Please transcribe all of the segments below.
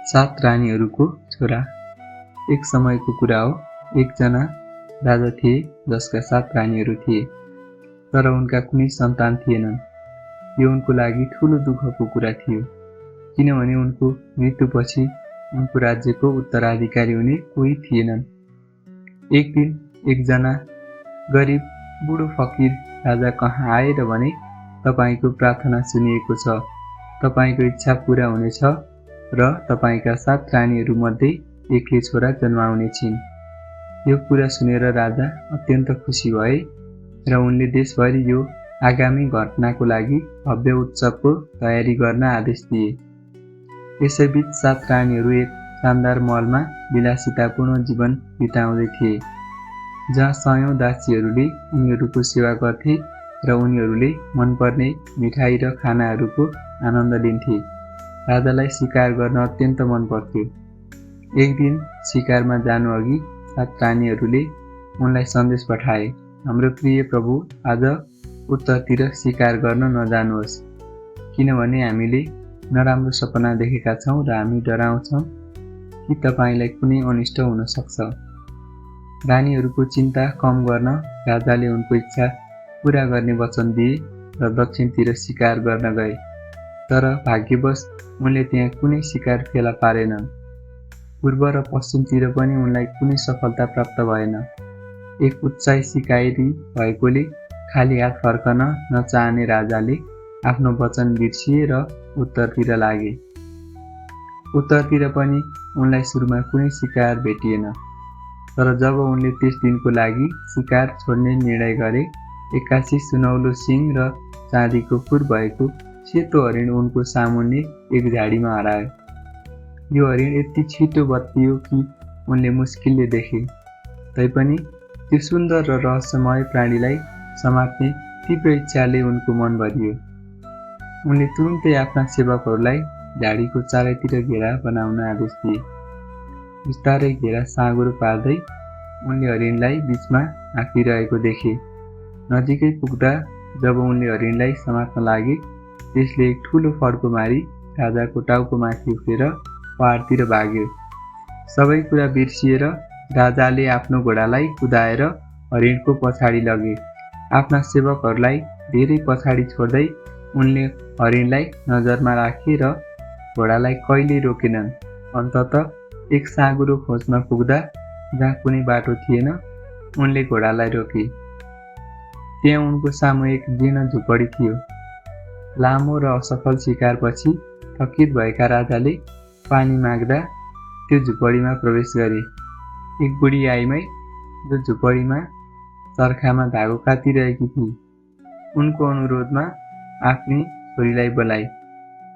सात रानीहरूको छोरा। एक समयको कुरा हो, एकजना राजा थिए जसका 7 रानीहरू थिए, तर उनका कुनै सन्तान थिएनन्। यो उनको लागि ठूलो दुःखको कुरा थियो, किनभने उनको मृत्युपछि उनको राज्यको उत्तराधिकारी हुने कोही थिएनन्। एक दिन एकजना गरिब बुढो फकीर राजा कहाँ आए र भने, तपाईको प्रार्थना सुनिएको छ, तपाईको इच्छा पूरा हुनेछ र तपाईका 7 रानीहरू मध्ये एकले छोरा जन्माउने छिन्। यो कुरा सुनेर राजा अत्यन्त खुसी भए र उनले देशभरि यो आगामी घटनाको लागि भव्य उत्सवको तयारी गर्न आदेश दिए। यसैबीच 7 रानीहरू एक शानदार महलमा विलासितापूर्ण जीवन बिताउँदै थिए, जहाँ सयौं दासीहरूले उनीहरूको सेवा गर्थे र उनीहरूले मनपर्ने मिठाई र खानाहरूको आनन्द लिन्थे। राजालाई शिकार गर्न अत्यन्त मन पर्थ्यो। एक दिन शिकारमा जानु अघि 7 रानीहरूले उनलाई सन्देश पठाए, हाम्रो प्रिय प्रभु, आज उत्तरतिर शिकार गर्न नजानुहोस्, किनभने हामीले नराम्रो सपना देखेका छौं र हामी डराउँछौं कि तपाईलाई कुनै अनिष्ट हुन सक्छ। रानीहरूको चिन्ता कम गर्न राजाले उनको इच्छा पूरा गर्ने वचन दिए र दक्षिणतिर शिकार गर्न गए, तर भाग्यवश उनले त्यहाँ कुनै शिकार फेला पारेनन्। पूर्व र पश्चिमतिर पनि उनलाई कुनै सफलता प्राप्त भएन। एक उत्साही शिकारी भएकोले खाली हात फर्कन नचाहने राजाले आफ्नो वचन बिर्सिए र उत्तरतिर लागे। उत्तरतिर पनि उनलाई सुरुमा कुनै शिकार भेटिएन, तर जब उनले त्यस दिनको लागि शिकार छोड्ने निर्णय गरे, एक्कासी सुनौलो सिङ र चाँदीको खुर भएको सेतो हरिण उनको सामुन्ने एक झाडीमा हरायो। यो हरिण यति छिटो बत्तियो कि उनले मुस्किलले देखे, तैपनि त्यो सुन्दर र रहस्यमय प्राणीलाई समात्ने तीव्र इच्छाले उनको मन भरियो। उनले तुरुन्तै आफ्ना सेवकहरूलाई झाडीको चारैतिर घेरा बनाउन आदेश दिए। बिस्तारै घेरा साँगुरो पार्दै उनले हरिणलाई बीचमा हाँकिरहेको देखे। नजिकै पुग्दा जब उनले हरिणलाई समात्न लागे, त्यसले एक ठूलो फड्को मारी राजाको टाउको माथि उठेर पहाडतिर भाग्यो। सबै कुरा बिर्सिएर राजाले आफ्नो घोडालाई कुदाएर हरिणको पछाडि लगे। आफ्ना सेवकहरूलाई धेरै पछाडि छोड्दै उनले हरिणलाई नजरमा राखे र घोडालाई कहिल्यै रोकेनन्। अन्ततः एक साँगुरो खोजमा पुग्दा, जहाँ कुनै बाटो थिएन, उनले घोडालाई रोके। त्यहाँ उनको सामु एक जीर्ण झुपडी थियो। लामो र असफल शिकारपछि थकित भएका राजाले पानी माग्दा त्यो झुपडीमा प्रवेश गरे। एक बुढी आइमाई जो झुपडीमा चर्खामा धागो काटिरहेकी थिए, उनको अनुरोधमा आफ्नी छोरीलाई बोलाए।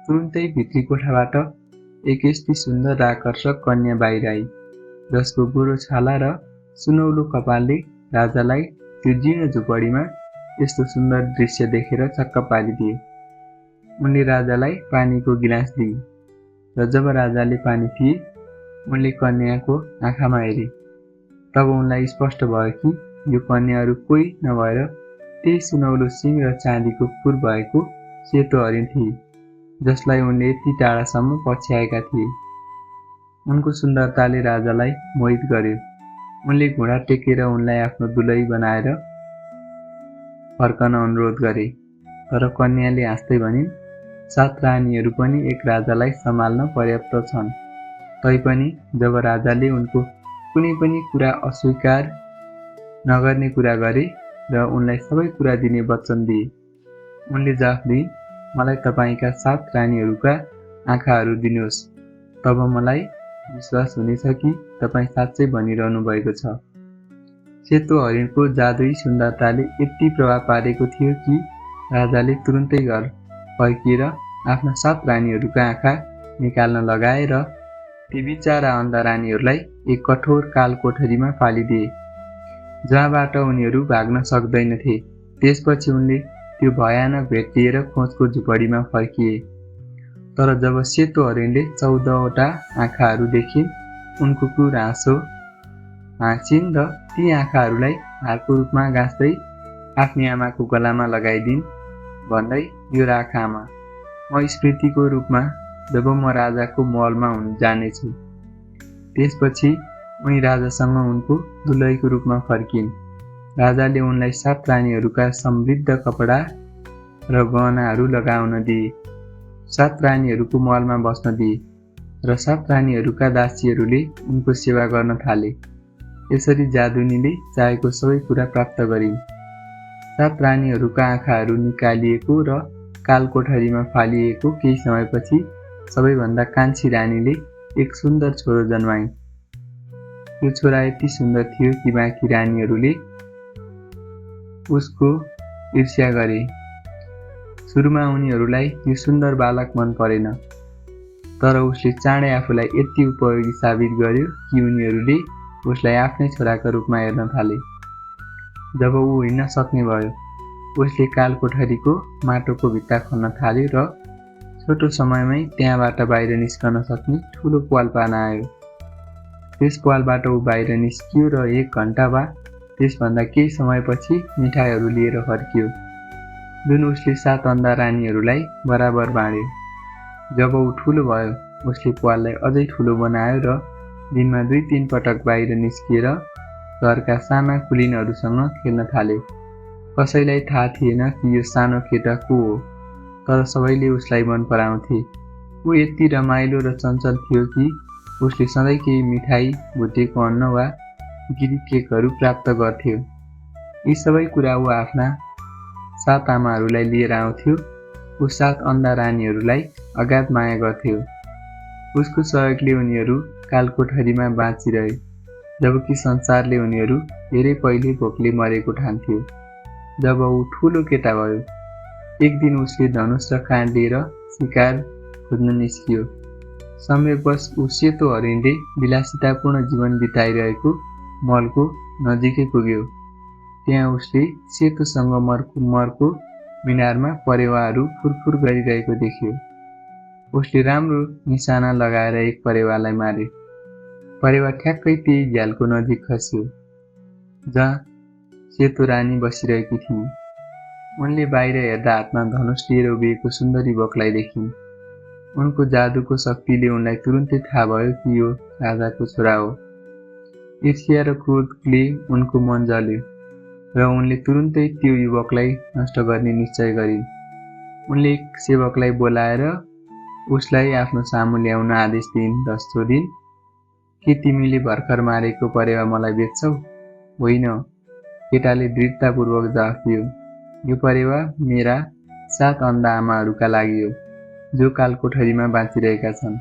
तुरुन्तै भित्री कोठाबाट एक यस्ती सुन्दर र आकर्षक कन्या बाहिर आई, जसको गोरो छाला र सुनौलो कपालले राजालाई त्यो जीर्ण झुपडीमा यस्तो सुन्दर दृश्य देखेर छक्क पारिदिए। उनले राजालाई पानीको गिलास दिए र जब राजाले पानी पिए, उनले कन्याको आँखामा हेरे। तब उनलाई स्पष्ट भयो कि यो कन्याहरू कोही नभएर त्यही सुनौलो सिङ र चाँदीको खुर भएको सेतो हरिण थिए, जसलाई उनले यति टाढासम्म पछ्याएका थिए। उनको सुन्दरताले राजालाई मोहित गर्यो। उनले घोडा टेकेर उनलाई आफ्नो दुलही बनाएर फर्कन अनुरोध गरे, तर कन्याले हाँस्दै भनिन्, 7 रानीहरू पनि एक राजालाई सम्हाल्न पर्याप्त छन्। तैपनि जब राजाले उनको कुनै पनि कुरा अस्वीकार नगर्ने कुरा गरे र उनलाई सबै कुरा दिने वचन दिए, उनले जवाफ दिइन्, मलाई तपाईका 7 रानीहरूका आँखाहरू दिनुहोस्, तब मलाई विश्वास हुनेछ कि तपाईँ साँच्चै भनिरहनु भएको छ। सेतो हरिणको जादुई सुन्दरताले यति प्रभाव पारेको थियो कि राजाले तुरुन्तै घर फर्किएर आफ्ना 7 रानीहरूका आँखा निकाल्न लगाए र ती बिचारा अन्धा रानीहरूलाई एक कठोर काल कोठरीमा फालिदिए, जहाँबाट उनीहरू भाग्न सक्दैनथे। त्यसपछि उनले त्यो भयानक भेट लिएर खोजको झुपडीमा फर्किए। तर जब सेतो हरिणले 14वटा आँखाहरू देखिन्, उनको क्रूर हाँसो हाँसिन् र ती आँखाहरूलाई हारको रूपमा गाँच्दै आफ्नी आमाको गलामा लगाइदिन्, भन्दै, यो राख आमा, म स्मृतिको रूपमा जब म राजाको महलमा जानेछु। त्यसपछि उनी राजासँग उनको दुलहीको रूपमा फर्किन्। राजाले उनलाई 7 रानीहरूका समृद्ध कपडा र गहनाहरू लगाउन दिए, 7 रानीहरूको महलमा बस्न दिए र 7 रानीहरूका दासीहरूले उनको सेवा गर्न थाले। यसरी जादुनीले चाहेको सबै कुरा प्राप्त गरिन्। 7 रानीहरूका आँखाहरू निकालिएको र कालकोठरीमा फालिएको केही समयपछि सबैभन्दा कान्छी रानीले एक सुन्दर छोरो जन्माइन्। यो छोरा यति सुन्दर थियो कि बाँकी रानीहरूले उसको ईर्ष्या गरे। सुरुमा उनीहरूलाई यो सुन्दर बालक मन परेन, तर उसले चाँडै आफूलाई यति उपयोगी साबित गर्यो कि उनीहरूले उसलाई आफ्नै छोराका रूपमा हेर्न थाले। जब ऊ हिँड्न सक्ने भयो, उसले कालकोठरीको माटोको भित्ता खन्न थाल्यो र छोटो समयमै त्यहाँबाट बाहिर निस्कन सक्ने ठुलो प्वाल बनायो। त्यस प्वालबाट ऊ बाहिर निस्कियो र 1 घण्टा वा त्यसभन्दा केही समयपछि मिठाईहरू लिएर फर्कियो, जुन उसले 7 अन्धा रानीहरूलाई बराबर बाँड्यो। जब ऊ ठुलो भयो, उसले प्वाललाई अझै ठुलो बनायो र दिनमा 2-3 पटक बाहिर निस्किएर घरका साना कुलीनहरूसँग खेल्न थाल्यो। कसैलाई थाहा थिएन कि यो सानो केटा को हो, तर सबैले उसलाई मन पराउँथे। ऊ यति रमाइलो र चञ्चल थियो कि उसले सधैँ केही मिठाई, भुटेको अन्न वा गिरी केकहरू प्राप्त गर्थ्यो। यी सबै कुरा ऊ आफ्ना 7 आमाहरूलाई लिएर आउँथ्यो। ऊ 7 अन्धा रानीहरूलाई अगाध माया गर्थ्यो। उसको सहयोगले उनीहरू कालकोठरीमा बाँचिरहे, जबकि संसारले उनीहरू धेरै पहिले भोकले मरेको ठान्थ्यो। जब ऊ ठुलो केटा भयो, एक दिन उसले धनुष र काँड लिएर शिकार खोज्न निस्कियो। संयोगवश ऊ सेतो हरिणले विलासितापूर्ण जीवन बिताइरहेको महलको नजिकै पुग्यो। त्यहाँ उसले सेतो सङ्गमरमरको मिनारमा परेवाहरू फुरफुर गरिरहेको देख्यो। उसले राम्रो निशाना लगाएर एक परेवालाई मार्यो। परेवा ठ्याक्कै त्यही झ्यालको नजिक खस्यो जहाँ सेतो रानी बसिरहेकी थिइन्। उनले बाहिर हेर्दा हातमा धनुष लिएर उभिएको सुन्दरी बोकलाई देखिन्। उनको जादुको शक्तिले उनलाई तुरुन्तै थाहा भयो कि यो राजाको छोरा हो। ईर्ष्या र क्रोधले उनको मन जल्यो र उनले तुरुन्तै त्यो युवकलाई नष्ट गर्ने निश्चय गरिन्। उनले एक सेवकलाई बोलाएर उसलाई आफ्नो सामु ल्याउन आदेश दिइन् र सोधिन्, के तिमीले भर्खर मारेको परेवा मलाई बेच्छौ? होइन, केटाले दृढतापूर्वक जवाफ दियो। यो परेवा मेरा 7 अन्धा आमाहरूका लागि हो, जो कालकोठरीमा बाँचिरहेका छन्।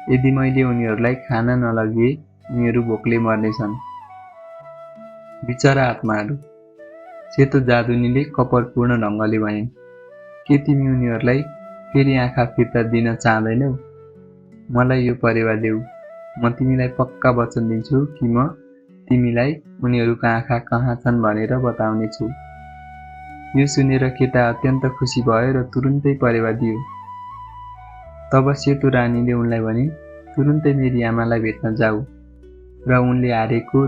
यदि मैले उनीहरूलाई खाना नलगिए उनीहरू भोकले मर्नेछन्। बिचरा आत्माहरू, सेतो जादुनीले कपटपूर्ण ढङ्गले भनिन्, के तिमी उनीहरूलाई फेरि आँखा फिर्ता दिन चाहदैनौ? मलाई यो परेवा देऊ। म तिमीलाई पक्का वचन दिन्छु कि म तिमीलाई उनीहरूका आँखा कहाँ छन् भनेर बताउने छु। यो सुनेर केटा अत्यन्त खुसी भयो र तुरुन्तै परेवा दियो। तब सेतो रानीले उनलाई भनिन्, तुरुन्तै मेरी आमालाई भेट्न जाऊ र उनले हारको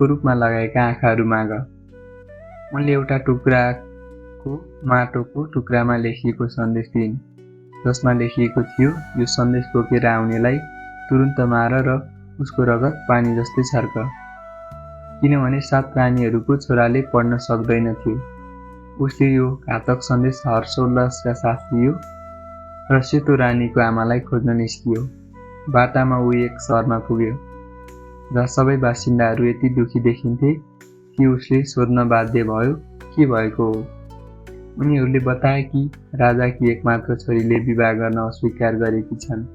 रूपमा लगाएका आँखाहरू माग। उनले एउटा टुक्राको माटोको टुक्रामा लेखिएको सन्देश दिइन्, जसमा लेखिएको थियो, यो सन्देश बोकेर आउनेलाई तुरुन्त मार र उसको रगत पानी जस्तै छर्क। किनभने 7 रानीहरूको छोराले पढ्न सक्दैनथ्यो। उसले यो घातक सन्देश हर्षोल्लासका साथ लियो र सेतो रानीको आमालाई खोज्न निस्कियो। बाटामा ऊ एक सहरमा पुग्यो जहाँ सबै बासिन्दाहरू यति दुखी देखिन्थे कि उसले सोध्न बाध्य भयो, के भएको हो। उनीहरूले बताए कि राजाकी एकमात्र छोरीले विवाह गर्न अस्वीकार गरेकी छन्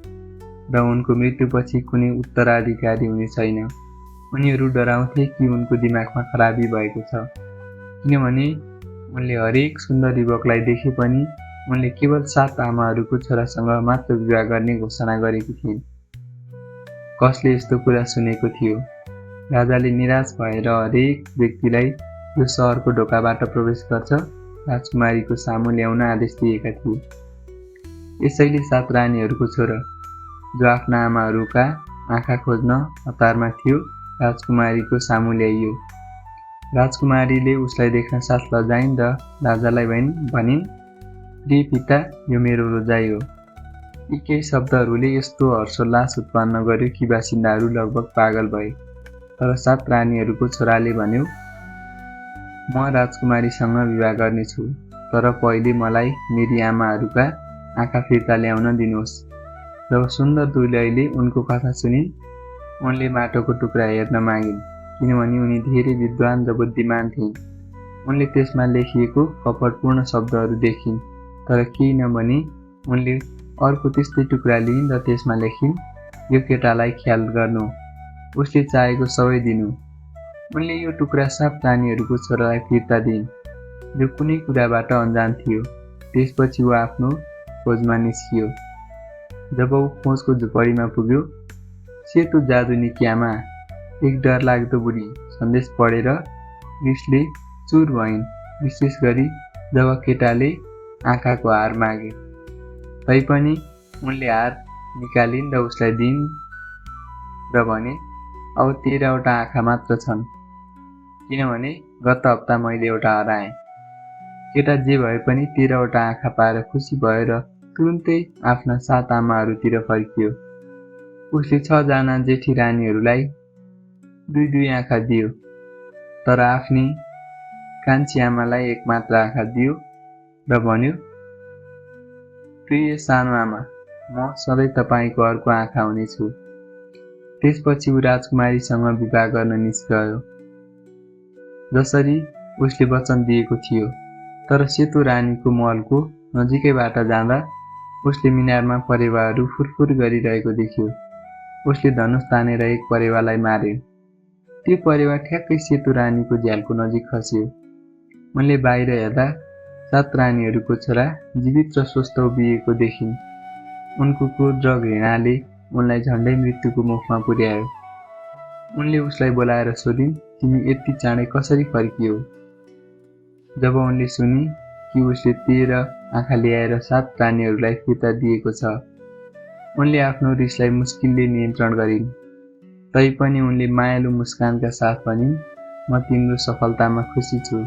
र उनको मृत्युपछि कुनै उत्तराधिकारी हुने छैन। उनीहरू डराउँथे कि उनको दिमागमा खराबी भएको छ, किनभने उनले हरेक सुन्दर युवकलाई देखे पनि उनले केवल 7 आमाहरूको छोरासँग मात्र विवाह गर्ने घोषणा गरेकी थिइन्। कसले यस्तो कुरा सुनेको थियो? राजाले निराश भएर हरेक व्यक्तिलाई यो सहरको ढोकाबाट प्रवेश गर्छ राजकुमारीको सामु ल्याउन आदेश दिएका थिए। यसैले 7 रानीहरूको छोरा, जो आफ्ना आमाहरूका आँखा खोज्न हतारमा थियो, राजकुमारीको सामु ल्याइयो। राजकुमारीले उसलाई देख्न साथ लजाइन् र राजालाई भनिन्, प्रिय पिता, यो मेरो रोजाइ हो। यी केही शब्दहरूले यस्तो हर्षोल्लास उत्पन्न गर्यो कि बासिन्दाहरू लगभग पागल भए। तर 7 रानीहरूको छोराले भन्यो, म राजकुमारीसँग विवाह गर्नेछु, तर पहिले मलाई मेरी आमाहरूका आँखा फिर्ता ल्याउन दिनुहोस्। जब सुन्दर दुलहीले उनको कथा सुनिन्, उनले माटोको टुक्रा हेर्न मागिन्, किनभने उनी धेरै विद्वान र बुद्धिमान थिइन्। उनले त्यसमा लेखिएको कपटपूर्ण शब्दहरू देखिन्, तर केही नभनी उनले अर्को त्यस्तै टुक्रा लिइन् र त्यसमा लेखिन्, यो केटालाई ख्याल गर्नु, उसले चाहेको सबै दिनु। उनले यो टुक्रा 7 रानीहरूको छोरालाई फिर्ता दिइन्, जो कुनै कुराबाट अनजान थियो। त्यसपछि ऊ आफ्नो खोजमा निस्कियो। जब ऊ खोजको झुपडीमा पुग्यो, सेतो जादुनी आमा, एक डरलाग्दो बुढी सन्देश पढेर रिसले चुर भइन्, विशेष गरी जब केटाले आँखाको हार मागे। तैपनि उनले हार निकालिन् र उसलाई दिइन् र भने, अब 13वटा आँखा मात्र छन्, किनभने गत हप्ता मैले एउटा हराएँ। केटा जे भए पनि 13वटा आँखा पाएर खुसी भयो र तुरुन्तै आफ्ना 7 आमाहरूतिर फर्कियो। उसले 6 जना जेठी रानीहरूलाई 2 आँखा दियो, तर आफ्नी कान्छी आमालाई एक मात्र आँखा दियो र भन्यो, प्रिय सानो आमा, म सधैँ तपाईँको अर्को आँखा हुनेछु। त्यसपछि ऊ राजकुमारीसँग विवाह गर्न निस्क्यो, जसरी उसले वचन दिएको थियो। तर सेतो रानीको महलको नजिकैबाट जाँदा उसले मिनारमा परेवाहरू फुरफुर गरिरहेको देख्यो। उसले धनुष तानेर एक परेवालाई मार्यो। त्यो परेवा ठ्याक्कै सेतो रानीको झ्यालको नजिक खस्यो। उनले बाहिर हेर्दा 7 रानीहरूको छोरा जीवित र स्वस्थ उभिएको देखिन्। उनको क्रोध र घृणाले उनलाई झन्डै मृत्युको मुखमा पुर्यायो। उनले उसलाई बोलाएर सोधिन्, तिमी यति चाँडै कसरी फर्कियौ? जब उनले सुनि कि उसले 13 आँखा ल्याएर 7 रानीहरूलाई फिर्ता दिएको छ, उनले आफ्नो रिसलाई मुस्किलले नियन्त्रण गरिन्। तैपनि उनले मायालु मुस्कानका साथ भनिन्, म तिम्रो सफलतामा खुसी छु।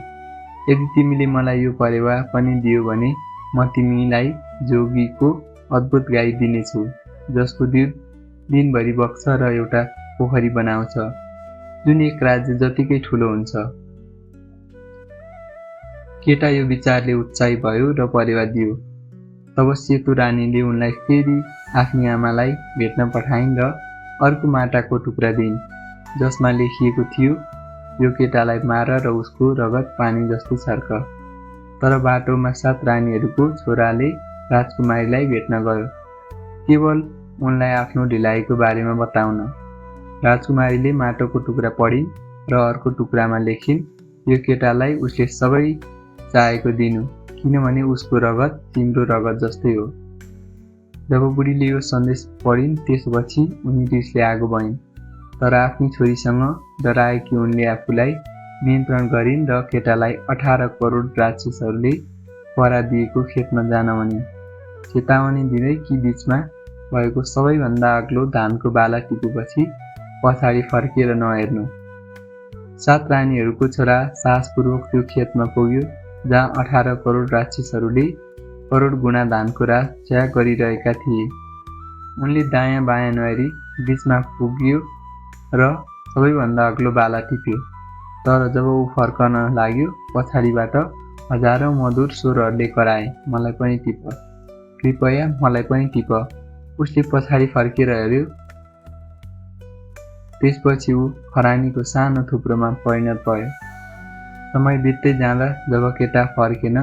यदि तिमीले मलाई यो परेवा पनि दियो भने म तिमीलाई जोगीको अद्भुत गाई दिनेछु, जसको दुध दिनभरि बग्छ र एउटा पोखरी बनाउँछ, जुन एक राज्य जतिकै ठुलो हुन्छ। केटा यो विचारले उत्साही भयो र परेवा दियो। तब सेतो रानीले उनलाई फेरि आफ्नी आमालाई भेट्न पठाइन् र अर्को माटाको टुक्रा दिइन्, जसमा लेखिएको थियो, यो केटालाई मार र उसको रगत पानी जस्तो छर्क। तर बाटोमा 7 रानीहरूको छोराले राजकुमारीलाई भेट्न गयो, केवल उनलाई आफ्नो ढिलाइको बारेमा बताउन। राजकुमारीले माटोको टुक्रा पढिन् र अर्को टुक्रामा लेखिन्, यो केटालाई उसले सबै चाहेको दिनु, किनभने उसको रगत तिम्रो रगत जस्तै हो। जब बुढीले यो सन्देश पढिन्, त्यसपछि उनी रिसले आगो भइन्, तर आफ्नी छोरीसँग डराएकी उनले आफूलाई नियन्त्रण गरिन् र केटालाई 18 करोड राक्षसहरूले पहरा दिएको खेतमा जान भनिन्, चेतावनी दिँदै कि बीचमा भएको सबैभन्दा अग्लो धानको बाला टिपेपछि पछाडि फर्केर नहेर्नु। 7 रानीहरूको छोरा साहसपूर्वक त्यो खेतमा पुग्यो जहाँ 18 करोड राक्षसहरूले करोड गुणा धानको राज गरिरहेका थिए। उनले दायाँ बायाँ नहेरी बीचमा पुग्यो र सबैभन्दा अग्लो बाला टिप्यो। तर जब ऊ फर्कन लाग्यो, पछाडिबाट हजारौं मधुर स्वरहरूले कराए, मलाई पनि टिप, कृपया मलाई पनि टिप। उसले पछाडि फर्केर हेर्यो, त्यसपछि ऊ खरानीको सानो थुप्रोमा परिणत भयो। समय बित्दै जाँदा जब केटा फर्केन,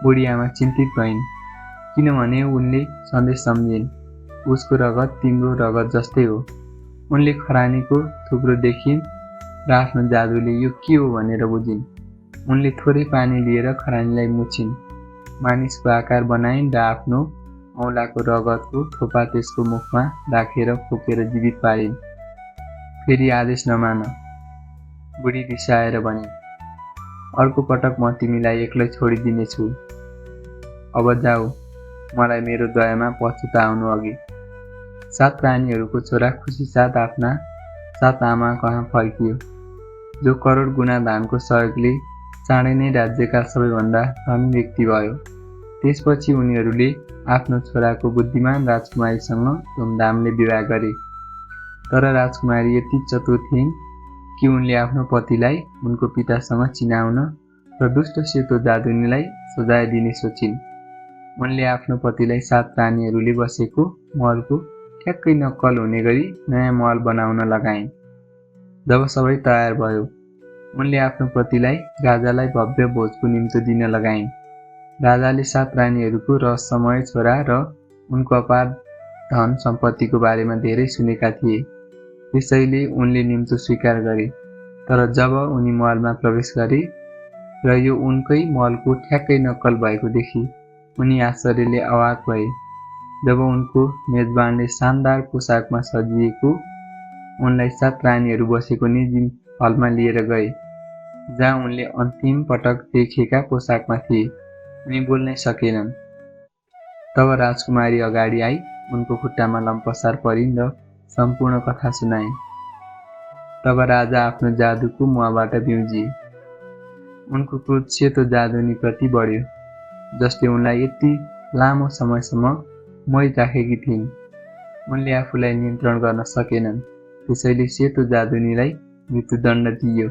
बुढी आमा चिन्तित भइन्, किनभने उनले सन्देश सम्झिन्, उसको रगत तिम्रो रगत जस्तै हो। उनले खरानीको थुप्रो देखिन् र आफ्नो जादुले यो के हो भनेर बुझिन्। उनले थोरै पानी लिएर खरानीलाई मुछिन्, मानिसको आकार बनाइन् र आफ्नो औँलाको रगतको थोपा त्यसको मुखमा राखेर खोकेर जीवित पारिन्। फेरि आदेश नमान, बुढी रिसाएर भनिन्, अर्को पटक म तिमीलाई एक्लै छोडिदिनेछु। अब जाऊ, मलाई मेरो दयामा पछुता आउनु अघि। 7 रानीहरूको छोरा खुसी साथ आफ्ना 7 आमा कहाँ फर्कियो, जो करोड गुणा धानको सहयोगले चाँडै नै राज्यका सबैभन्दा धनी व्यक्ति भयो। त्यसपछि उनीहरूले आफ्नो छोराको बुद्धिमान राजकुमारीसँग धुमधामले विवाह गरे। तर राजकुमारी यति चतुर थिइन् कि उनले आफ्नो पतिलाई उनको पितासँग चिनाउन र दुष्ट सेतो जादुनीलाई सजाय दिने सोचिन्। उनले आफ्नो पतिलाई 7 रानीहरूले बसेको महलको ठ्याक्कै नक्कल हुने गरी नयाँ महल बनाउन लगाइन्। जब सबै तयार भयो, उनले आफ्नो पतिलाई राजालाई भव्य भोजको निम्तो दिन लगाइन्। राजाले 7 रानीहरूको रहस्यमय छोरा र उनको अपार धन सम्पत्तिको बारेमा धेरै सुनेका थिए, त्यसैले उनले निम्तो स्वीकार गरे। तर जब उनी महलमा प्रवेश गरे र यो उनकै महलको ठ्याक्कै नक्कल भएको देखि उनी आश्चर्यले अवाक भए। जब उनको मेजबानले शानदार पोसाकमा सजिएको उनलाई 7 रानीहरू बसेको निजी हलमा लिएर गए, जहाँ उनले अन्तिम पटक देखेका पोसाकमा थिए, उनी बोल्नै सकेनन्। तब राजकुमारी अगाडि आई उनको खुट्टामा लम्पसार परिन् र सम्पूर्ण कथा सुनाइन्। तब राजा आफ्नो जादुको मुहाबाट बिउजिए। उनको क्रोध सेतो जादुनीप्रति बढ्यो, जसले उनलाई यति लामो समयसम्म मोहिराखेकी थिइन्। उनले आफूलाई नियन्त्रण गर्न सकेनन्, त्यसैले सेतो जादुनीलाई मृत्युदण्ड दिइयो,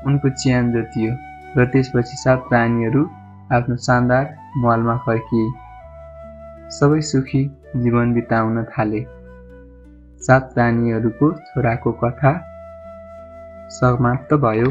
उनको च्यान जोतियो र त्यसपछि 7 रानीहरू आफ्नो शानदार महलमा फर्किए। सबै सुखी जीवन बिताउन थाले। 7 रानीहरूको छोराको कथा समाप्त भयो।